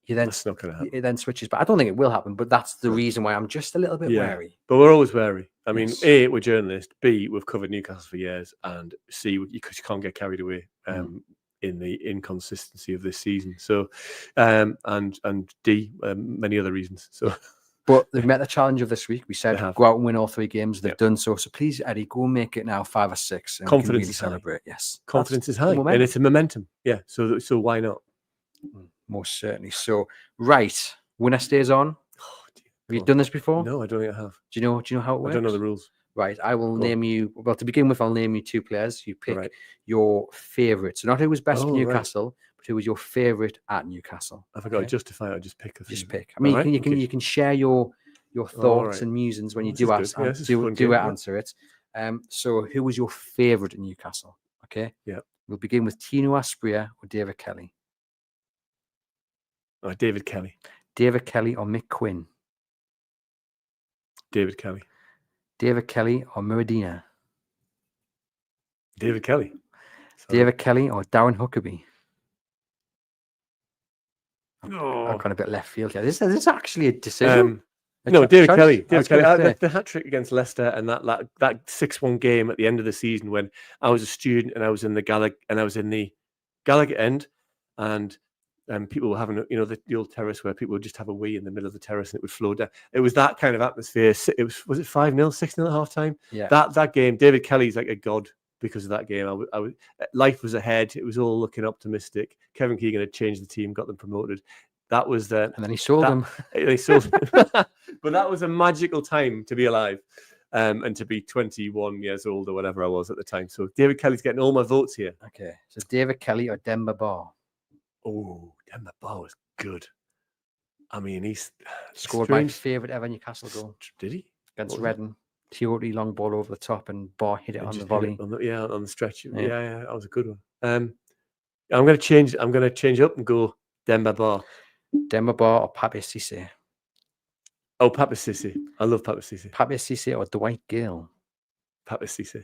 that's not going to happen. It then switches. But I don't think it will happen. But that's the reason why I'm just a little bit wary. But we're always wary. I mean, A, we're journalists. B, we've covered Newcastle for years, and C, because you can't get carried away. In the inconsistency of this season, so and D, many other reasons. So, but they've met the challenge of this week. We said go out and win all three games. They've done so. So please, Eddie, go and make it now 5 or 6. And confidence really is celebrate. Yes, confidence is high, and it's a momentum. Yeah, so why not? Most certainly. So right, winner stays on. Have you done this before? No, I don't think I have. Do you know how it works? I don't know the rules. Right, I will name you. Well, to begin with, I'll name you two players. You pick your favourite. So not who was best for Newcastle, but who was your favourite at Newcastle. I forgot to justify. I just pick. Just pick. I mean, you can share your thoughts and musings when you do answer it. So who was your favourite at Newcastle? Okay. Yeah. We'll begin with Tino Asprilla or David Kelly. David Kelly. David Kelly or Mick Quinn. David Kelly. David Kelly or Muradina? David Kelly. Sorry. David Kelly or Darren Huckabee? I've Oh. gone a bit left field here. This is actually a decision. No, David Kelly. I was David gonna Kelly. say. The hat trick against Leicester and that 6-1 game at the end of the season when I was a student and I was in the Gallagher end, and people were having, the old terrace where people would just have a wee in the middle of the terrace and it would flow down. It was that kind of atmosphere. Was it 5-0, 6-0 at half time? Yeah. That game, David Kelly's like a god because of that game. Life was ahead. It was all looking optimistic. Kevin Keegan had changed the team, got them promoted. That was and then he sold them. They sold him. But that was a magical time to be alive, and to be 21 years old or whatever I was at the time. So David Kelly's getting all my votes here. Okay, so David Kelly or Demba Ba? Oh, Demba Ba was good. I mean, he's scored my favourite ever Newcastle goal. Did he? Against Reading. Teote long ball over the top and Ba hit it on the volley. On the stretch. Yeah, that was a good one. I'm going to change up and go Demba Ba. Demba Ba or Pape Cissé? Oh, Pape Cissé. I love Pape Cissé. Pape Cissé or Dwight Gale? Pape Cissé.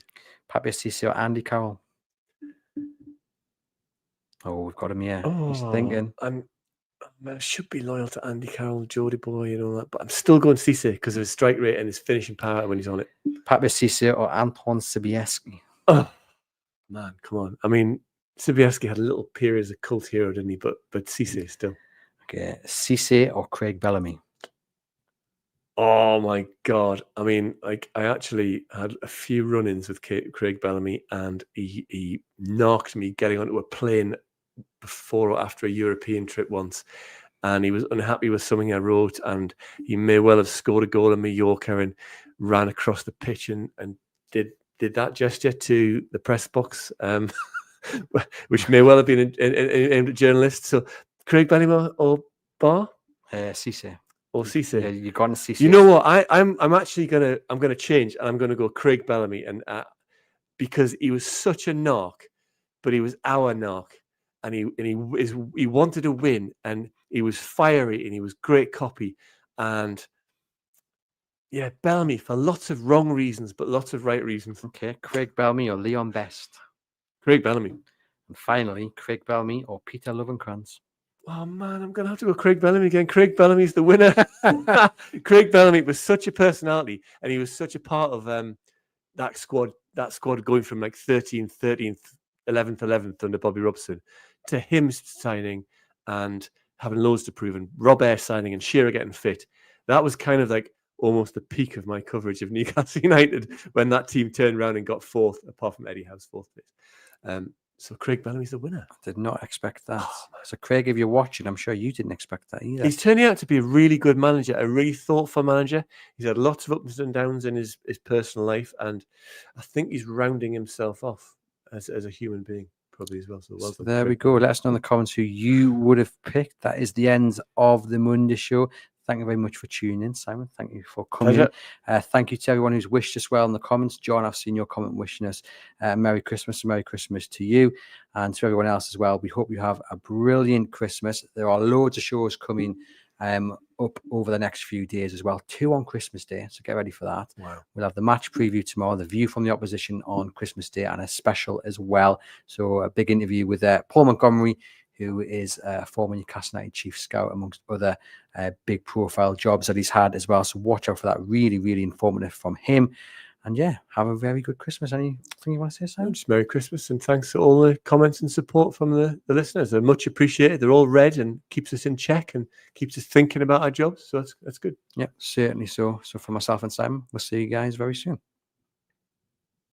Pape Cissé or Andy Carroll? Oh, we've got him here. He's thinking. I should be loyal to Andy Carroll, Geordie boy, and all that, but I'm still going Cissé because of his strike rate and his finishing power when he's on it. Pape Cissé or Antoine Sobieski? Oh, man, come on. I mean, Sobieski had a little period as a cult hero, didn't he? But Cissé still. Okay, Cissé or Craig Bellamy? Oh my God! I mean, like I actually had a few run-ins with Craig Bellamy, and he knocked me getting onto a plane before or after a European trip once, and he was unhappy with something I wrote, and he may well have scored a goal in Mallorca and ran across the pitch and did that gesture to the press box, which may well have been aimed at journalists. So Craig Bellamy or Ba? Cissé. Or Cissé. Yeah, you're going to Cissé. You know what? I'm actually gonna change, and I'm gonna go Craig Bellamy, and because he was such a knock, but he was our knock, and he wanted to win, and he was fiery, and he was great copy, and yeah, Bellamy for lots of wrong reasons, but lots of right reasons. Okay, Craig Bellamy or Leon Best? Craig Bellamy. And finally, Craig Bellamy or Peter Lovenkrands? Oh man, I'm gonna have to go Craig Bellamy again. Craig Bellamy's the winner. Craig Bellamy was such a personality, and he was such a part of that squad. That squad going from like 13th, 11th under Bobby Robson to him signing and having loads to prove, and Rob Ayre signing and Shearer getting fit. That was kind of like almost the peak of my coverage of Newcastle United when that team turned around and got fourth, apart from Eddie Howe's fourth place. So Craig Bellamy's the winner. I did not expect that. So Craig, if you're watching, I'm sure you didn't expect that either. He's turning out to be a really good manager, a really thoughtful manager. He's had lots of ups and downs in his personal life, and I think he's rounding himself off as a human being probably as well. So welcome. There we go. Let us know in the comments who you would have picked. That is the end of the Monday show. Thank you very much for tuning in, Simon. Thank you for coming. Thank you to everyone who's wished us well in the comments. John, I've seen your comment wishing us Merry Christmas and Merry Christmas to you and to everyone else as well. We hope you have a brilliant Christmas. There are loads of shows coming up over the next few days as well. 2 on Christmas Day, so get ready for that. Wow. We'll have the match preview tomorrow, the view from the opposition on Christmas Day, and a special as well. So a big interview with Paul Montgomery, who is a former Newcastle United chief scout, amongst other big profile jobs that he's had as well. So watch out for that. Really, really informative from him. And yeah, have a very good Christmas. Anything you want to say, Simon? Just Merry Christmas, and thanks for all the comments and support from the listeners. They're much appreciated. They're all read and keeps us in check and keeps us thinking about our jobs. So that's good. Yeah, certainly so. So for myself and Simon, we'll see you guys very soon.